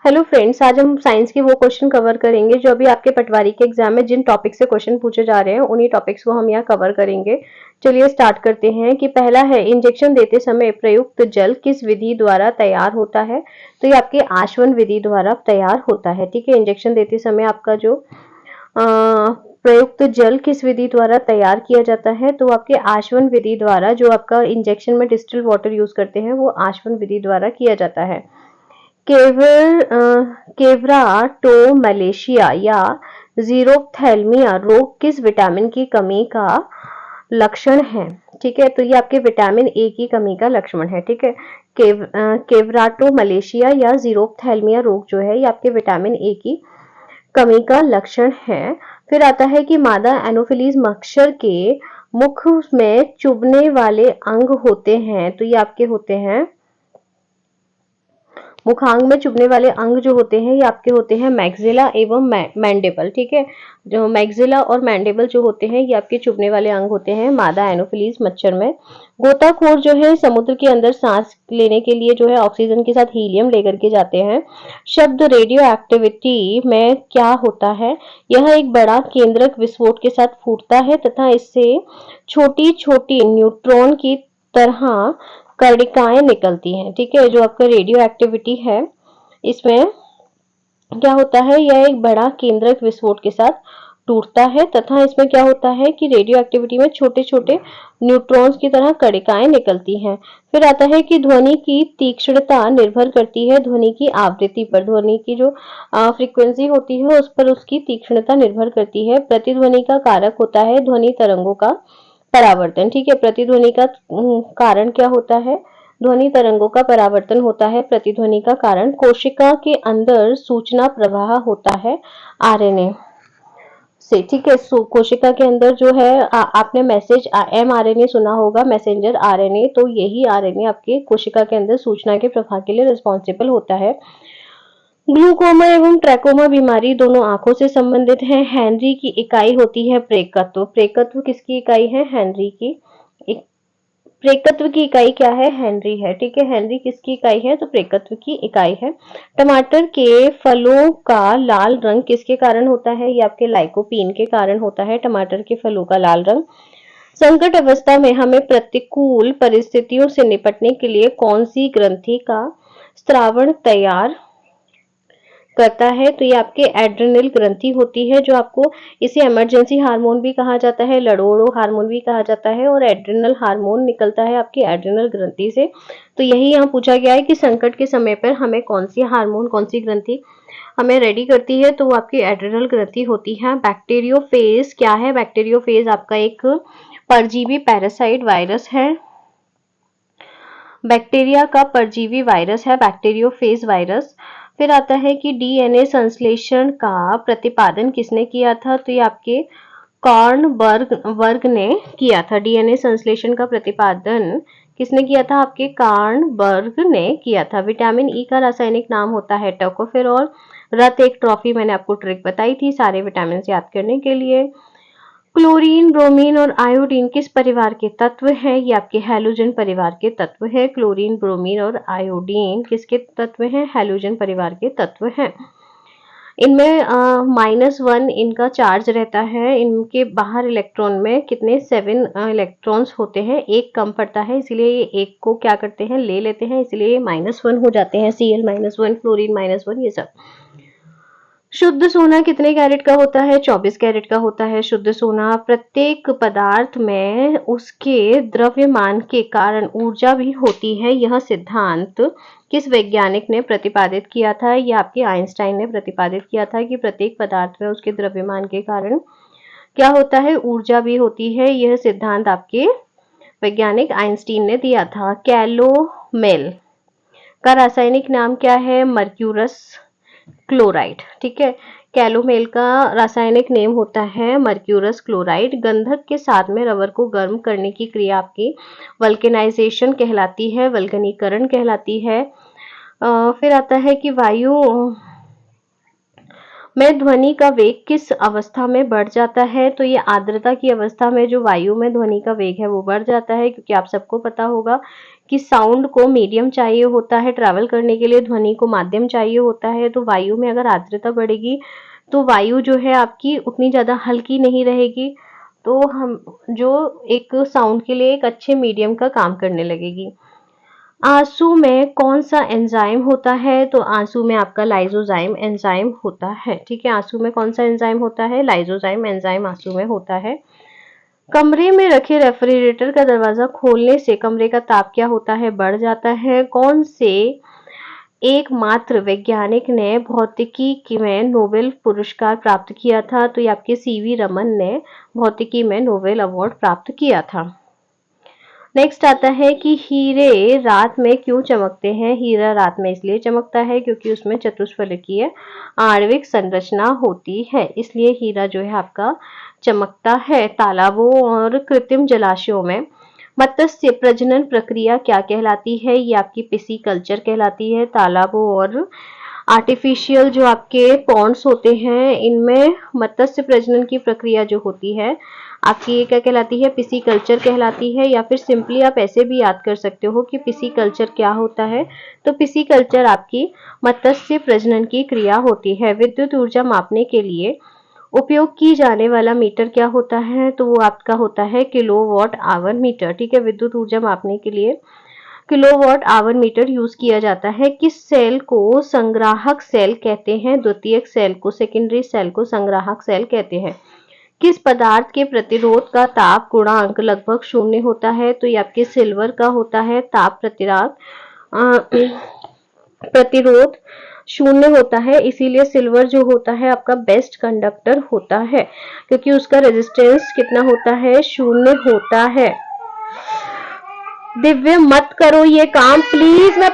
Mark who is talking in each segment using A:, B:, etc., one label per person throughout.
A: Hello friends, आज हम science के वो क्वेश्चन कवर करेंगे जो अभी आपके पटवारी के एग्जाम में जिन टॉपिक से क्वेश्चन पूछे जा रहे हैं उन्हीं टॉपिक्स को हम यहाँ कवर करेंगे। चलिए स्टार्ट करते हैं कि पहला है इंजेक्शन देते समय प्रयुक्त जल किस विधि द्वारा तैयार होता है। तो ये आपके आशवन विधि द्वारा तैयार होता है। ठीक है, इंजेक्शन देते समय आपका जो प्रयुक्त जल किस विधि द्वारा तैयार किया जाता है, तो आपके आशवन विधि द्वारा। जो आपका इंजेक्शन में डिस्टिल वाटर यूज करते हैं वो आशवन विधि द्वारा किया जाता है। केवराटोमलेशिया या जीरोप्थेल्मिया रोग किस विटामिन की कमी का लक्षण है। ठीक है, तो ये आपके विटामिन ए की कमी का लक्षण है। ठीक है, केवराटोमलेशिया या जीरोप्थेल्मिया रोग जो है ये आपके विटामिन ए की कमी का लक्षण है। फिर आता है कि मादा एनोफिलीज मच्छर के मुख में चुभने वाले अंग होते हैं, तो ये आपके होते हैं मुखांग में चुभने वाले अंग जो होते हैं ये आपके होते हैं मैक्सिला एवं मैंडेबल। ठीक है, जो मैक्सिला और मैंडेबल जो होते हैं ये आपके चुभने वाले अंग होते हैं मादा एनोफिलीज मच्छर में। गोताखोर जो है समुद्र के अंदर सांस लेने के लिए जो है ऑक्सीजन के साथ हीलियम लेकर के जाते हैं। शब्द रेडियो एक्टिविटी में क्या होता है। यह एक बड़ा केंद्रक विस्फोट के साथ फूटता है तथा इससे छोटी छोटी न्यूट्रॉन की तरह कर्णिकाएं निकलती हैं। ठीक है, जो आपका रेडियो एक्टिविटी है इसमें क्या होता है, यह एक बड़ा केंद्रक विस्फोट के साथ टूटता है तथा इसमें क्या होता है कि रेडियो एक्टिविटी में छोटे छोटे न्यूट्रॉन्स की तरह कणिकाएं निकलती हैं। फिर आता है कि ध्वनि की तीक्ष्णता निर्भर करती है ध्वनि की आवृत्ति पर। ध्वनि की जो फ्रीक्वेंसी होती है उस पर उसकी तीक्ष्णता निर्भर करती है। प्रतिध्वनि का कारक होता है ध्वनि तरंगों का परावर्तन। ठीक है, प्रतिध्वनि का कारण क्या होता है, ध्वनि तरंगों का परावर्तन होता है प्रतिध्वनि का कारण। कोशिका के अंदर सूचना प्रवाह होता है आरएनए से। ठीक है, कोशिका के अंदर जो है आपने मैसेज mRNA सुना होगा, मैसेंजर आरएनए, तो यही आरएनए आपके कोशिका के अंदर सूचना के प्रवाह के लिए रिस्पॉन्सिबल होता है। ग्लूकोमा एवं ट्रैकोमा बीमारी दोनों आंखों से संबंधित है। हेनरी की इकाई होती है प्रेकत्व। प्रेकत्व किसकी इकाई है, हेनरी की। प्रेकत्व की इकाई क्या है, हेनरी है। ठीक है, हेनरी किसकी इकाई है, तो प्रेकत्व की इकाई है। टमाटर के फलों का लाल रंग किसके कारण होता है, ये आपके लाइकोपीन के कारण होता है टमाटर के फलों का लाल रंग। संकट अवस्था में हमें प्रतिकूल परिस्थितियों से निपटने के लिए कौन सी ग्रंथि का स्रावण तैयार करता है, तो ये आपके एड्रेनल ग्रंथि होती है जो आपको, इसे इमरजेंसी हार्मोन भी कहा जाता है, लड़ोड़ो हार्मोन भी कहा जाता है, और एड्रेनल हार्मोन निकलता है आपकी एड्रेनल ग्रंथि से। तो यही यहाँ पूछा गया है कि संकट के समय पर हमें कौन सी हार्मोन, कौन सी ग्रंथि हमें रेडी करती है, तो वो आपकी एड्रेनल ग्रंथि होती है। बैक्टीरियोफेज क्या है, बैक्टीरियोफेज आपका एक परजीवी पैरासाइट वायरस है। बैक्टीरिया का परजीवी वायरस है बैक्टीरियोफेज वायरस। फिर आता है कि डीएनए संश्लेषण का प्रतिपादन किसने किया था, तो ये आपके कार्नबर्ग ने किया था। डीएनए संश्लेषण का प्रतिपादन किसने किया था, आपके कार्नबर्ग ने किया था। विटामिन ई का रासायनिक नाम होता है टोकोफेरॉल। रत एक ट्रॉफी, मैंने आपको ट्रिक बताई थी सारे विटामिन याद करने के लिए। क्लोरीन, ब्रोमीन और आयोडीन किस परिवार के तत्व हैं, ये आपके हैलोजन परिवार के तत्व हैं। क्लोरीन, ब्रोमीन और आयोडीन किसके तत्व हैं, हैलोजन परिवार के तत्व हैं। इनमें -1 इनका चार्ज रहता है। इनके बाहर इलेक्ट्रॉन में कितने 7 इलेक्ट्रॉन्स होते हैं, एक कम पड़ता है, इसलिए ये एक को क्या करते हैं, ले लेते हैं, इसलिए ये -1 हो जाते हैं। Cl-1, फ्लोरीन -1, ये सब। शुद्ध सोना कितने कैरेट का होता है, 24 कैरेट का होता है शुद्ध सोना। प्रत्येक पदार्थ में उसके द्रव्यमान के कारण ऊर्जा भी होती है, यह सिद्धांत किस वैज्ञानिक ने प्रतिपादित किया था, यह आपके आइंस्टाइन ने प्रतिपादित किया था कि प्रत्येक पदार्थ में उसके द्रव्यमान के कारण क्या होता है, ऊर्जा भी होती है। यह सिद्धांत आपके वैज्ञानिक आइंस्टीन ने दिया था। कैलोमेल का रासायनिक नाम क्या है, मर्क्यूरस क्लोराइड। ठीक है, कैलोमेल का रासायनिक नेम होता है मर्क्यूरस क्लोराइड। गंधक के साथ में रबर को गर्म करने की क्रिया आपकी वल्केनाइजेशन कहलाती है, वल्कनीकरण कहलाती है। फिर आता है कि वायु में ध्वनि का वेग किस अवस्था में बढ़ जाता है, तो ये आर्द्रता की अवस्था में जो वायु में ध्वनि का वेग है वो बढ़ जाता है, क्योंकि आप सबको पता होगा कि साउंड को मीडियम चाहिए होता है, ट्रैवल करने के लिए ध्वनि को माध्यम चाहिए होता है। तो वायु में अगर आर्द्रता बढ़ेगी तो वायु जो है आपकी उतनी ज़्यादा हल्की नहीं रहेगी, तो हम जो एक साउंड के लिए एक अच्छे मीडियम का काम करने लगेगी। आंसू में कौन सा एंजाइम होता है? तो आंसू में आपका लाइसोजाइम एंजाइम होता है। ठीक है, आंसू में कौन सा एंजाइम होता है? लाइसोजाइम एंजाइम आंसू में होता है। कमरे में रखे रेफ्रिजरेटर का दरवाजा खोलने से कमरे का ताप क्या होता है? बढ़ जाता है। कौन से एकमात्र वैज्ञानिक ने भौतिकी में नोबेल पुरस्कार प्राप्त किया था? तो ये आपके सीवी रमन ने भौतिकी में नोबेल अवार्ड प्राप्त किया था। नेक्स्ट आता है कि हीरे रात में क्यों चमकते हैं? हीरा रात में इसलिए चमकता है क्योंकि उसमें चतुष्फलकीय आणविक संरचना होती है, इसलिए हीरा जो है आपका चमकता है। तालाबों और कृत्रिम जलाशयों में मत्स्य प्रजनन प्रक्रिया क्या कहलाती है? ये आपकी पिसीकल्चर कहलाती है। तालाबों और आर्टिफिशियल जो आपके पॉन्ड्स होते हैं, इनमें मत्स्य प्रजनन की प्रक्रिया जो होती है आपकी ये क्या कहलाती है? पिसीकल्चर कहलाती है। या फिर सिंपली आप ऐसे भी याद कर सकते हो कि पिसीकल्चर क्या होता है। तो पिसीकल्चर आपकी मत्स्य प्रजनन की क्रिया होती है। विद्युत ऊर्जा मापने के लिए उपयोग की जाने वाला मीटर क्या होता है? तो वो आपका होता है किलोवाट आवर मीटर। ठीक है, विद्युत ऊर्जा मापने के लिए किलोवाट आवर मीटर यूज किया जाता है। किस सेल को संग्राहक सेल कहते हैं? द्वितीयक सेल को, सेकेंडरी सेल को संग्राहक सेल कहते हैं। किस पदार्थ के प्रतिरोध का ताप गुणांक लगभग 0 होता है? तो ये आपके सिल्वर का होता है। ताप प्रतिरोध 0 होता है, इसीलिए सिल्वर जो होता है आपका बेस्ट कंडक्टर होता है, क्योंकि उसका रेजिस्टेंस कितना होता है? 0 होता है। दिव्य मत करो ये काम प्लीज। मैं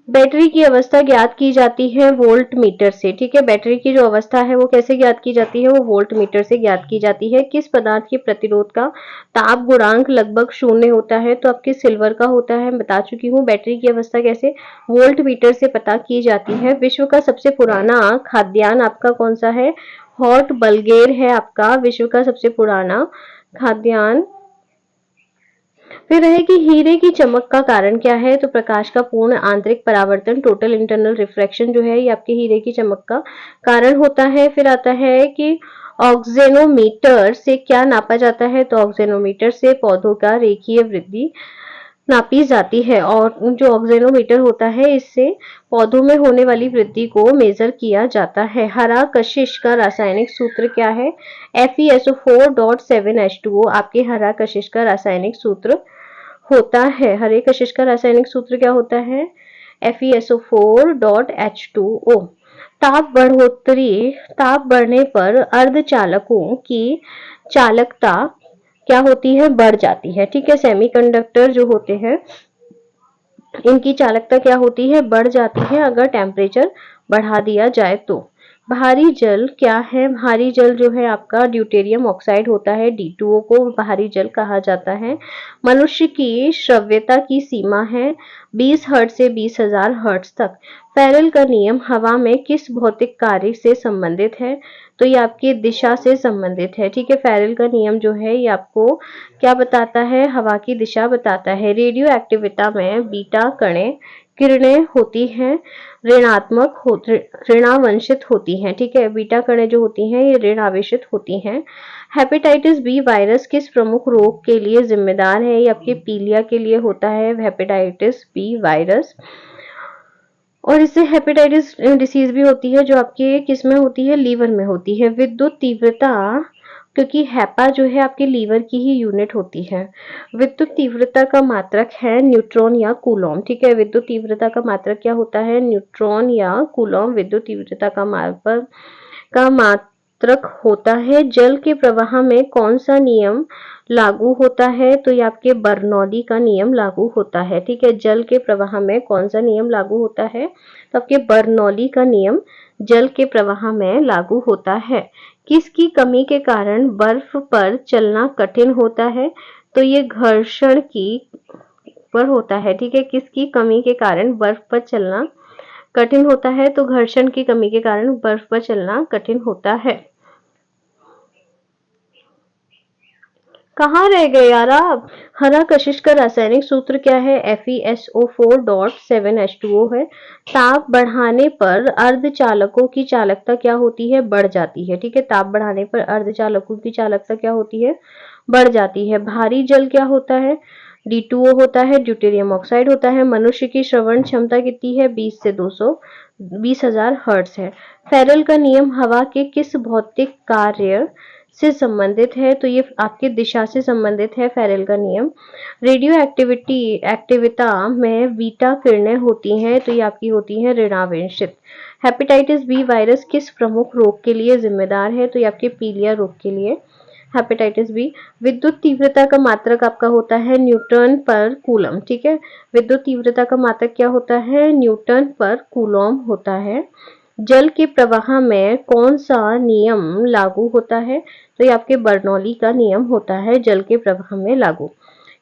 A: बैटरी की अवस्था ज्ञात की जाती है वोल्ट मीटर से। ठीक है, बैटरी की जो अवस्था है वो कैसे ज्ञात की जाती है? वो वोल्ट मीटर से ज्ञात की जाती है। किस पदार्थ के प्रतिरोध का ताप गुणांक लगभग 0 होता है? तो आपके सिल्वर का होता है। बता चुकी हूँ बैटरी की अवस्था कैसे वोल्ट मीटर से पता की जाती है। विश्व का सबसे पुराना खाद्यान्न आपका कौन सा है? हॉट बल्गेर है आपका विश्व का सबसे पुराना खाद्यान्न। फिर है कि हीरे की चमक का कारण क्या है? तो प्रकाश का पूर्ण आंतरिक परावर्तन, टोटल इंटरनल रिफ्रैक्शन जो है ये आपके हीरे की चमक का कारण होता है। फिर आता है कि ऑक्जेनोमीटर से क्या नापा जाता है? तो ऑक्जेनोमीटर से पौधों का रेखीय वृद्धि नापी जाती है। और जो ऑक्जेनोमीटर होता है इससे पौधों में होने वाली वृद्धि को मेजर किया जाता है। हरा कशिश का रासायनिक सूत्र क्या है? FeSO4.7H2O आपके हरा कशिश का रासायनिक सूत्र होता है। हरे कशिश का रासायनिक सूत्र क्या होता है? FeSO4.H2O। ताप बढ़ने पर अर्धचालकों की चालकता क्या होती है? बढ़ जाती है। ठीक है, सेमीकंडक्टर जो होते हैं इनकी चालकता क्या होती है? बढ़ जाती है अगर टेम्परेचर बढ़ा दिया जाए तो। भारी जल क्या है? भारी जल जो है आपका ड्यूटेरियम ऑक्साइड होता है। D2O को भारी जल कहा जाता है। मनुष्य की श्रव्यता की सीमा है 20 हर्ट्ज से 20,000 हर्ट्ज तक। फैरल का नियम हवा में किस भौतिक कार्य से संबंधित है? तो ये आपकी दिशा से संबंधित है। ठीक है, फैरल का नियम जो है ये आपको क्या बताता है? हवा की दिशा बताता है। रेडियो एक्टिविटा में बीटा किरणें होती हैं ऋणावेशित होती हैं। ठीक है, बीटा कणें जो होती हैं ये ऋणावेशित होती हैं। हेपेटाइटिस बी वायरस किस प्रमुख रोग के लिए जिम्मेदार है? ये आपके पीलिया के लिए होता है हेपेटाइटिस बी वायरस। और इससे हेपेटाइटिस डिसीज भी होती है जो आपके किस में होती है? लीवर में होती है। विद्युत तीव्रता, क्योंकि हैपा जो है आपके लीवर की ही यूनिट होती है। विद्युत तीव्रता का मात्रक है न्यूट्रॉन या कूलॉम। ठीक है, विद्युत तीव्रता का मात्रक क्या होता है? न्यूट्रॉन या कूलॉम विद्युत तीव्रता का मात्रक होता है। जल के प्रवाह में कौन सा नियम लागू होता है? तो ये आपके बर्नौली का नियम लागू होता है। ठीक है, जल के प्रवाह में कौन सा नियम लागू होता है? तो आपके बर्नौली का नियम जल के प्रवाह में लागू होता है। किसकी कमी के कारण बर्फ पर चलना कठिन होता है? तो ये घर्षण की पर होता है। ठीक है, किसकी कमी के कारण बर्फ पर चलना कठिन होता है? तो घर्षण की कमी के कारण बर्फ पर चलना कठिन होता है। कहाँ रह गए यार आप? हरा कशिश का रासायनिक सूत्र क्या है? FeSO4.7H2O है। ताप बढ़ाने पर अर्धचालकों की चालकता क्या होती है? बढ़ जाती है। ठीक है, ताप बढ़ाने पर अर्धचालकों की चालकता क्या होती है? बढ़ जाती है। भारी जल क्या होता है? D2O होता है, ड्यूटेरियम ऑक्साइड होता है। मनुष्य की श्रवण क्षमता कितनी है? 20 से 220,000 हर्ट्ज है। फेरल का नियम हवा के किस भौतिक कार्य से संबंधित है? तो ये आपके दिशा से संबंधित है, फेरल का नियम। रेडियो एक्टिविता में बीटा किरणें होती हैं, तो ये आपकी होती हैं ऋणावेशित। हेपेटाइटिस बी वायरस किस प्रमुख रोग के लिए जिम्मेदार है? तो ये आपके पीलिया रोग के लिए हेपेटाइटिस बी। विद्युत तीव्रता का मात्रक आपका होता है न्यूटन पर कूलम। ठीक है, विद्युत तीव्रता का मात्रक क्या होता है? न्यूटन पर कूलम होता है। जल के प्रवाह में कौन सा नियम लागू होता है? तो ये आपके बर्नौली का नियम होता है जल के प्रवाह में लागू।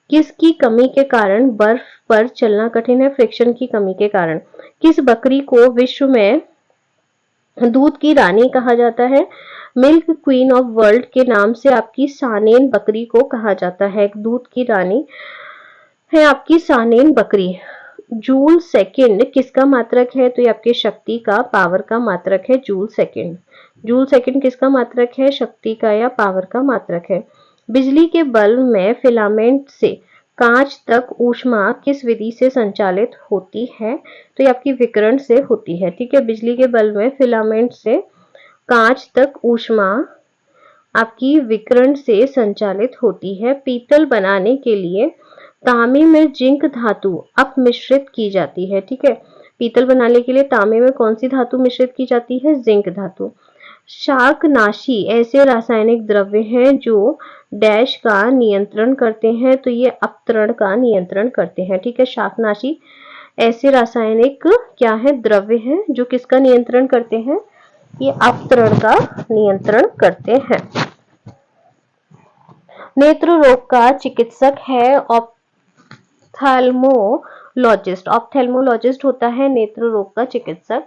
A: किसकी कमी के कारण बर्फ पर चलना कठिन है? फ्रिक्शन की कमी के कारण। किस बकरी को विश्व में दूध की रानी कहा जाता है? मिल्क क्वीन ऑफ वर्ल्ड के नाम से आपकी सानेन बकरी को कहा जाता है। दूध की रानी है आपकी सानेन बकरी। जूल सेकंड किसका मात्रक है? तो ये आपके शक्ति का, पावर का मात्रक है जूल सेकंड। जूल सेकंड किसका मात्रक है? शक्ति का या पावर का मात्रक है। बिजली के बल्ब में फिलामेंट से कांच तक ऊष्मा किस विधि से संचालित होती है? तो ये आपकी विकिरण से होती है। ठीक है, बिजली के बल्ब में फिलामेंट से कांच तक ऊष्मा आपकी विकिरण से संचालित होती है। पीतल बनाने के लिए तांबे में जिंक धातु अपमिश्रित की जाती है। ठीक है, पीतल बनाने के लिए तांबे में कौन सी धातु मिश्रित की जाती है? जिंक धातु। शाकनाशी ऐसे रासायनिक द्रव्य हैं जो डैश का नियंत्रण करते हैं, तो ये अपतरण का नियंत्रण करते हैं। ठीक है, शाकनाशी ऐसे रासायनिक क्या है? द्रव्य हैं जो किसका नियंत्रण करते हैं? ये अपतरण का नियंत्रण करते हैं। नेत्र रोग का चिकित्सक है ऑप्थेल्मोलॉजिस्ट। ऑप्थेल्मोलॉजिस्ट होता है नेत्र रोग का चिकित्सक।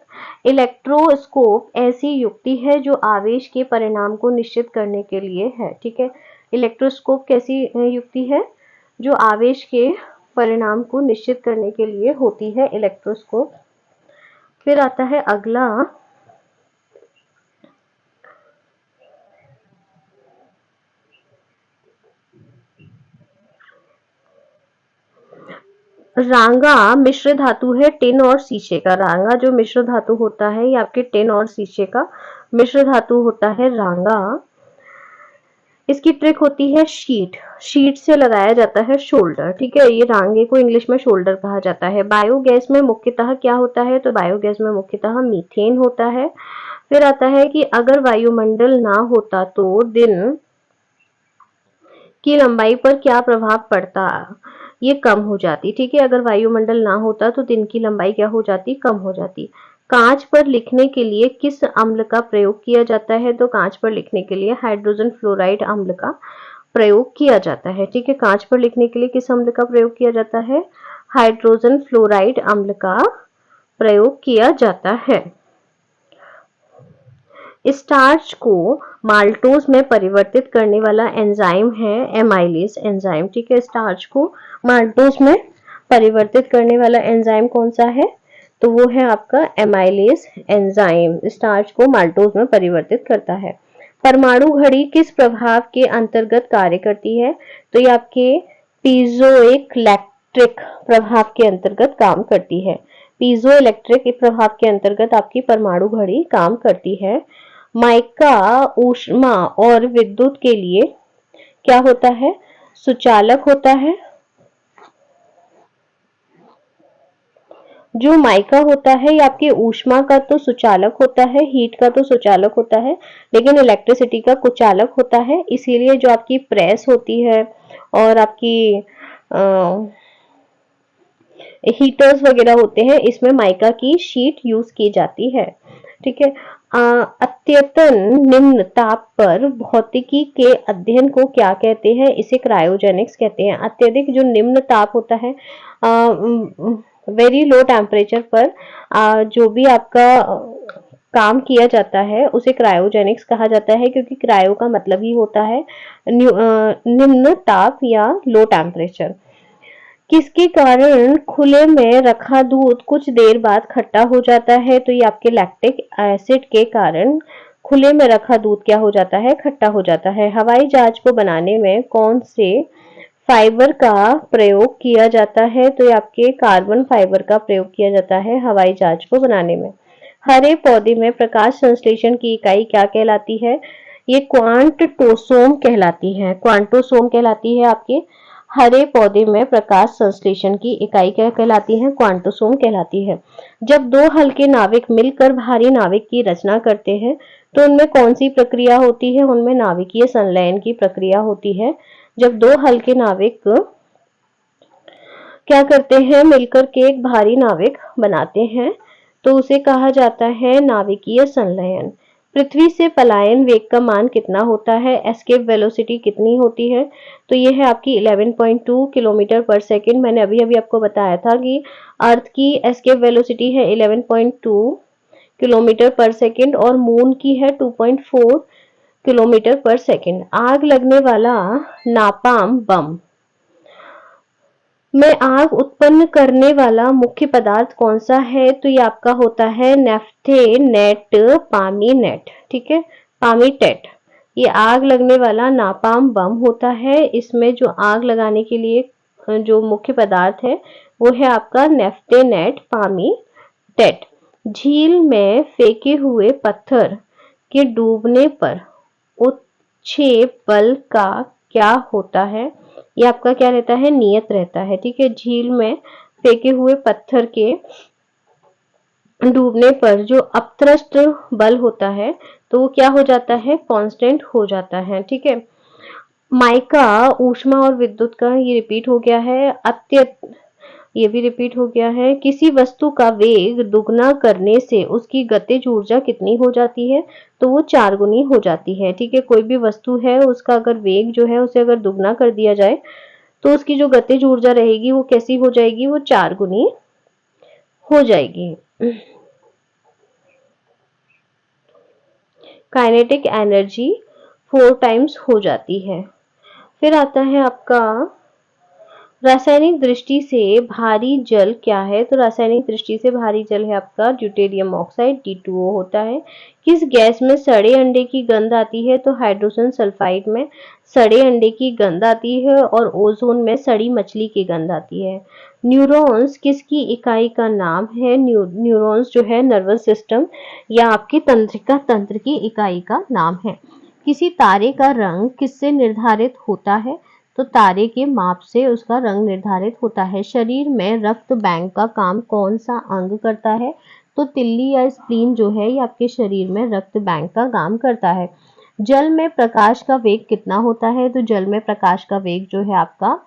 A: इलेक्ट्रोस्कोप ऐसी युक्ति है जो आवेश के परिणाम को निश्चित करने के लिए है। ठीक है, इलेक्ट्रोस्कोप कैसी युक्ति है? जो आवेश के परिणाम को निश्चित करने के लिए होती है इलेक्ट्रोस्कोप। फिर आता है अगला, रांगा मिश्र धातु है टिन और शीशे का। रांगा जो मिश्र धातु होता है ये आपके टिन और शीशे का मिश्र धातु होता है रांगा। इसकी ट्रिक होती है शीट। शीट से लगाया जाता है शोल्डर। ठीक है, ये रांगे को इंग्लिश में शोल्डर कहा जाता है। बायोगैस में मुख्यतः क्या होता है? तो बायोगैस में मुख्यतः मीथेन होता है। फिर आता है कि अगर वायुमंडल ना होता तो दिन की लंबाई पर क्या प्रभाव पड़ता? ये कम हो जाती। ठीक है, अगर वायुमंडल ना होता तो दिन की लंबाई क्या हो जाती? कम हो जाती। कांच पर लिखने के लिए किस अम्ल का प्रयोग किया जाता है? तो कांच पर लिखने के लिए हाइड्रोजन फ्लोराइड अम्ल का प्रयोग किया जाता है। ठीक है, कांच पर लिखने के लिए किस अम्ल का प्रयोग किया जाता है? हाइड्रोजन फ्लोराइड अम्ल का प्रयोग किया जाता है। स्टार्च को माल्टोज में परिवर्तित करने वाला एंजाइम है एमाइलेज एंजाइम। ठीक है, स्टार्च को माल्टोज में परिवर्तित करने वाला एंजाइम कौन सा है? तो वो है आपका एमाइलेज एंजाइम, स्टार्च को माल्टोज में परिवर्तित करता है। परमाणु घड़ी किस प्रभाव के अंतर्गत कार्य करती है? तो ये आपके पीजोइलेक्ट्रिक प्रभाव के अंतर्गत काम करती है। पीजोइलेक्ट्रिक प्रभाव के अंतर्गत आपकी परमाणु घड़ी काम करती है। माइका ऊष्मा और विद्युत के लिए क्या होता है? सुचालक होता है। जो माइका होता है ये आपके ऊष्मा का तो सुचालक होता है, हीट का तो सुचालक होता है, लेकिन इलेक्ट्रिसिटी का कुचालक होता है। इसीलिए जो आपकी प्रेस होती है और आपकी हीटर्स वगैरह होते हैं इसमें माइका की शीट यूज की जाती है। ठीक है, अत्यतन निम्न ताप पर भौतिकी के अध्ययन को क्या कहते हैं? इसे क्रायोजेनिक्स कहते हैं। अत्यधिक जो निम्न ताप होता है, वेरी लो टेम्परेचर पर जो भी आपका काम किया जाता है उसे क्रायोजेनिक्स कहा जाता है, क्योंकि क्रायो का मतलब ही होता है निम्न ताप या लो टेम्परेचर। किसके कारण खुले में रखा दूध कुछ देर बाद खट्टा हो जाता है? तो ये आपके लैक्टिक एसिड के कारण खुले में रखा दूध क्या हो जाता है? खट्टा हो जाता है। हवाई जहाज को बनाने में कौन से फाइबर का प्रयोग किया जाता है? तो ये आपके कार्बन फाइबर का प्रयोग किया जाता है हवाई जहाज को बनाने में। हरे पौधे में प्रकाश संश्लेषण की इकाई क्या कहलाती है? ये क्वांटोसोम कहलाती है। क्वांटोसोम कहलाती है आपके हरे पौधे में प्रकाश संश्लेषण की इकाई क्या कहलाती है? क्वांटोसोम कहलाती है। जब दो हल्के नाविक मिलकर भारी नाविक की रचना करते हैं तो उनमें कौन सी प्रक्रिया होती है? उनमें नाभिकीय संलयन की प्रक्रिया होती है। जब दो हल्के नाविक क्या करते हैं? मिलकर के एक भारी नाविक बनाते हैं तो उसे कहा जाता है नाभिकीय संलयन। पृथ्वी से पलायन वेग का मान कितना होता है? एस्केप वेलोसिटी कितनी होती है? तो ये है आपकी 11.2 किलोमीटर पर सेकंड। मैंने अभी अभी आपको बताया था कि अर्थ की एस्केप वेलोसिटी है 11.2 किलोमीटर पर सेकंड और मून की है 2.4 किलोमीटर पर सेकंड। आग लगने वाला नापाम बम में आग उत्पन्न करने वाला मुख्य पदार्थ कौन सा है? तो ये आपका होता है नेफ्थेनेट पामीनेट, ठीक है, पामीटेट। ये आग लगने वाला नापाम बम होता है। इसमें जो आग लगाने के लिए जो मुख्य पदार्थ है वो है आपका नेफ्थेनेट पामीटेट। झील में फेंके हुए पत्थर के डूबने पर उत्क्षेप बल का क्या होता है? ये आपका क्या रहता है? नियत रहता है, ठीक है। झील में फेंके हुए पत्थर के डूबने पर जो अपतृष्ट बल होता है तो वो क्या हो जाता है? कांस्टेंट हो जाता है, ठीक है। माइका ऊष्मा और विद्युत का ये रिपीट हो गया है। ये भी रिपीट हो गया है। किसी वस्तु का वेग दुगना करने से उसकी गतिज ऊर्जा कितनी हो जाती है? तो वो 4 गुनी हो जाती है, ठीक है। कोई भी वस्तु है उसका अगर वेग जो है उसे अगर दुगना कर दिया जाए तो उसकी जो गतिज ऊर्जा रहेगी वो कैसी हो जाएगी? वो 4 गुनी हो जाएगी। काइनेटिक एनर्जी 4 टाइम्स हो जाती है। फिर आता है आपका रासायनिक दृष्टि से भारी जल क्या है? तो रासायनिक दृष्टि से भारी जल है आपका ड्यूटेरियम ऑक्साइड D2O होता है। किस गैस में सड़े अंडे की गंध आती है? तो हाइड्रोजन सल्फाइड में सड़े अंडे की गंध आती है और ओजोन में सड़ी मछली की गंध आती है। न्यूरॉन्स किसकी इकाई का नाम है? न्यूरॉन्स जो है नर्वस सिस्टम या आपकी तंत्रिका तंत्र की इकाई का नाम है। किसी तारे का रंग किससे निर्धारित होता है? तो तारे के माप से उसका रंग निर्धारित होता है। शरीर में रक्त बैंक का काम कौन सा अंग करता है? तो तिल्ली या स्प्लीन जो है ये आपके शरीर में रक्त बैंक का काम करता है। जल में प्रकाश का वेग कितना होता है? तो जल में प्रकाश का वेग जो है आपका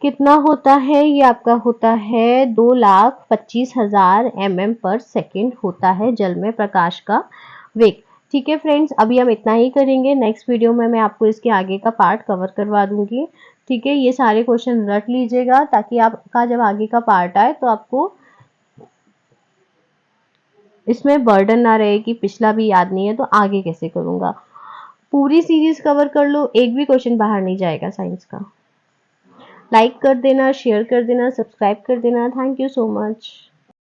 A: कितना होता है? ये आपका होता है 2,25,000 mm पर सेकेंड होता है जल में प्रकाश का वेग। ठीक है फ्रेंड्स, अभी हम इतना ही करेंगे। नेक्स्ट वीडियो में मैं आपको इसके आगे का पार्ट कवर करवा दूंगी। ठीक है, ये सारे क्वेश्चन रट लीजिएगा ताकि आपका जब आगे का पार्ट आए तो आपको इसमें बर्डन ना रहे कि पिछला भी याद नहीं है तो आगे कैसे करूंगा। पूरी सीरीज कवर कर लो, एक भी क्वेश्चन बाहर नहीं जाएगा साइंस का। लाइक कर देना, शेयर कर देना, सब्सक्राइब कर देना। Thank you so much.